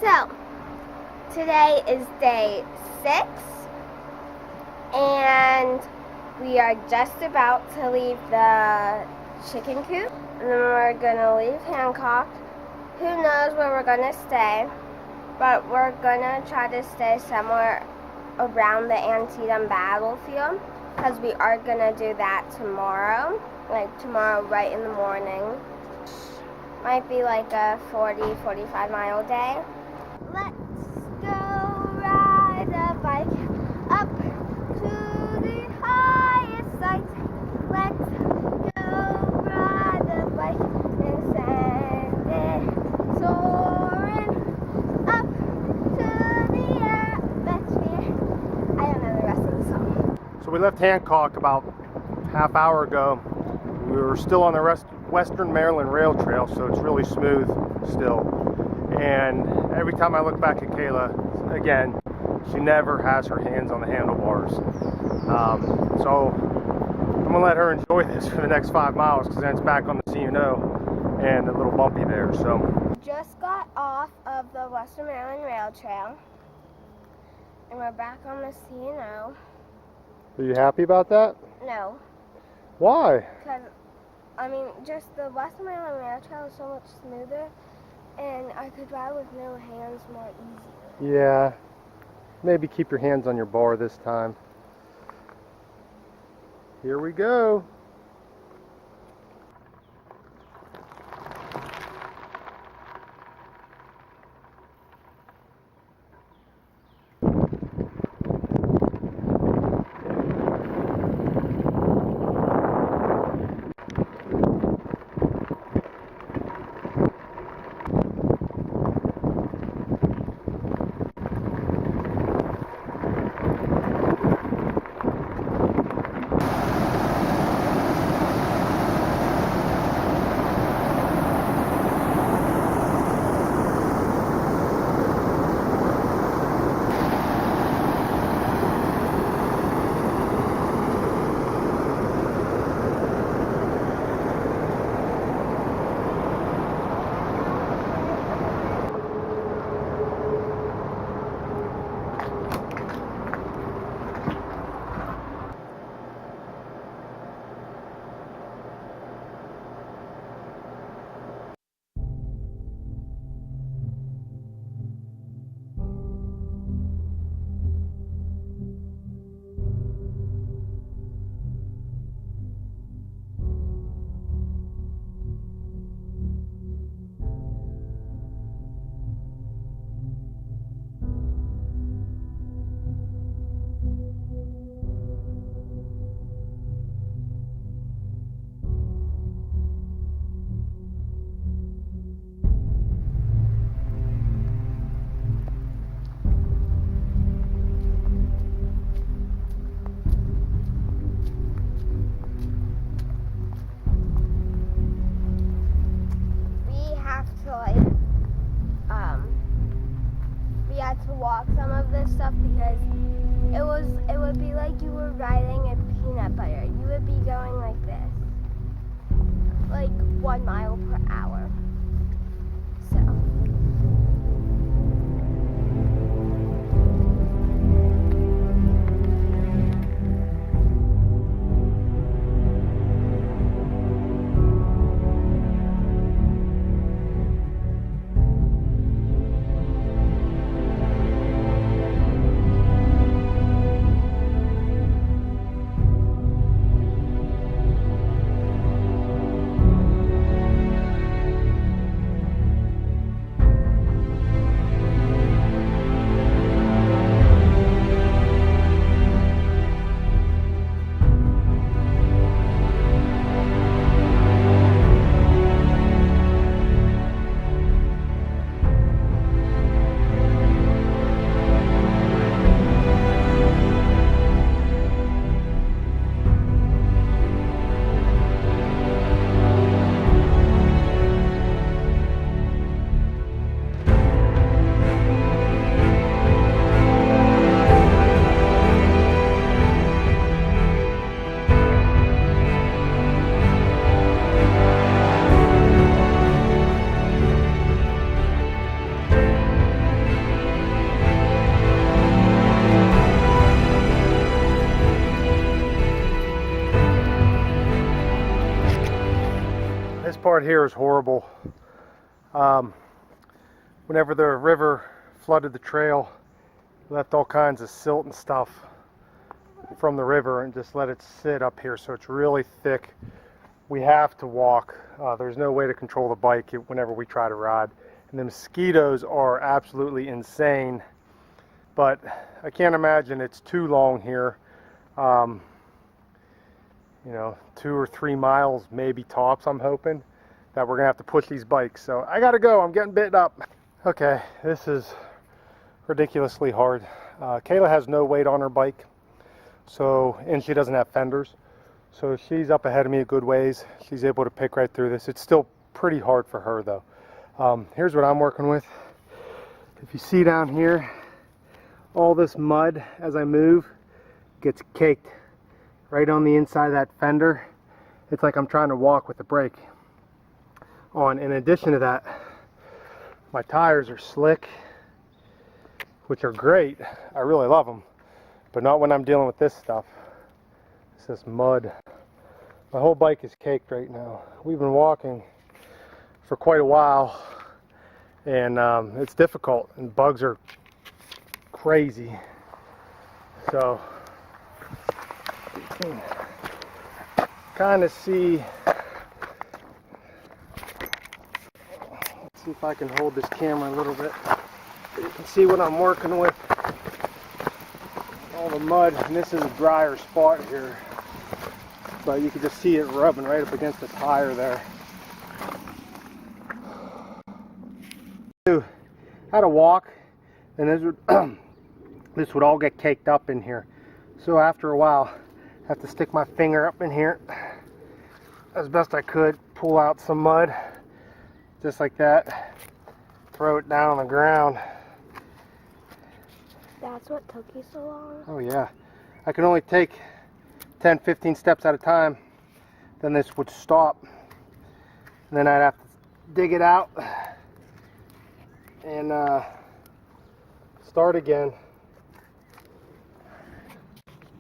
So, today is day 6, and we are just about to leave the Chicken Coop, and then we're going to leave Hancock. Who knows where we're going to stay, but we're going to try to stay somewhere around the Antietam battlefield, because we are going to do that tomorrow, like tomorrow right in the morning. Might be like a 40-45 mile day. Let's go ride a bike up to the highest height. Let's go ride a bike and send it soaring up to the atmosphere. I don't know the rest of the song. So we left Hancock about half hour ago. We were still on the Western Maryland Rail Trail, so it's really smooth still. And every time I look back at Kayla, again, she never has her hands on the handlebars. So I'm gonna let her enjoy this for the next 5 miles, because then it's back on the C&O and a little bumpy there. So Just got off of the Western Maryland Rail Trail, and we're back on the C&O. are you happy about that? No, Why? because just the Western Maryland Rail Trail is so much smoother, and I could ride with no hands more easier. Yeah, maybe keep your hands on your bar this time. Here we go. We had to walk some of this stuff because it would be like you were riding a peanut butter. You would be going like this, like 1 mile per hour. So. part here is horrible. Whenever the river flooded the trail, left all kinds of silt and stuff from the river and just let it sit up here, so it's really thick. We have to walk. There's no way to control the bike whenever we try to ride. And the mosquitoes are absolutely insane, but I can't imagine it's too long here. You know, 2 or 3 miles maybe tops, I'm hoping, that we're gonna have to push these bikes. So I gotta go, I'm getting bit up. Okay, this is ridiculously hard. Kayla has no weight on her bike, and she doesn't have fenders. So she's up ahead of me a good ways. She's able to pick right through this. It's still pretty hard for her though. Here's what I'm working with. If you see down here, all this mud as I move gets caked right on the inside of that fender. It's like I'm trying to walk with the brake on. In addition to that, my tires are slick, which are great. I really love them, but not when I'm dealing with this stuff. It's this mud. My whole bike is caked right now. We've been walking for quite a while, and it's difficult, and bugs are crazy. So you can kind of see. Let's see if I can hold this camera a little bit. You can see what I'm working with. All the mud, and this is a drier spot here, but you can just see it rubbing right up against the tire there. Had to walk, and this would all get caked up in here. So after a while, I have to stick my finger up in here as best I could, pull out some mud, just like that, throw it down on the ground. That's what took you so long? Oh yeah. I can only take 10-15 steps at a time. Then this would stop. And then I'd have to dig it out and start again.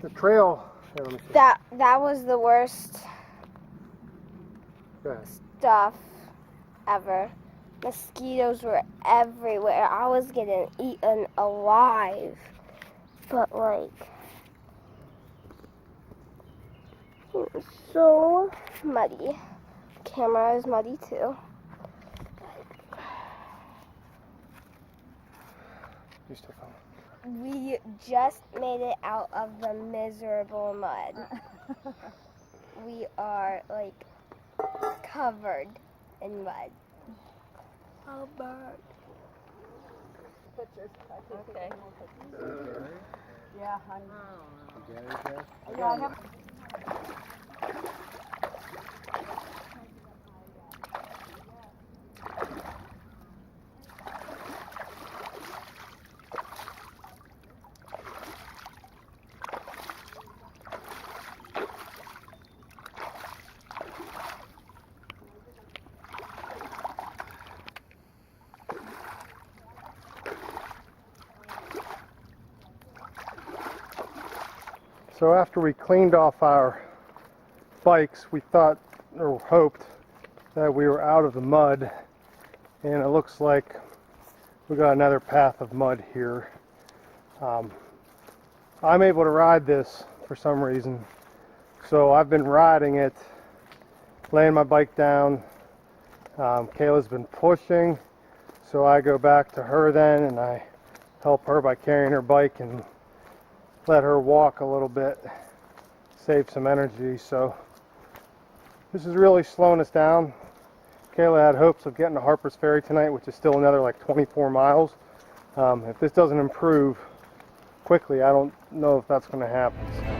The trail. Here, let me see. That was the worst stuff ever. Mosquitoes were everywhere. I was getting eaten alive. But like, it was so muddy. Camera is muddy too. You still coming? We just made it out of the miserable mud. We are like covered in mud. Oh, bird. Okay. Yeah, honey. Yeah, I have. So after we cleaned off our bikes, we thought or hoped that we were out of the mud, and it looks like we got another path of mud here. I'm able to ride this for some reason, so I've been riding it, laying my bike down. Kayla's been pushing, so I go back to her then, and I help her by carrying her bike and let her walk a little bit, save some energy. So this is really slowing us down. Kayla had hopes of getting to Harper's Ferry tonight, which is still another like 24 miles. If this doesn't improve quickly, I don't know if that's going to happen.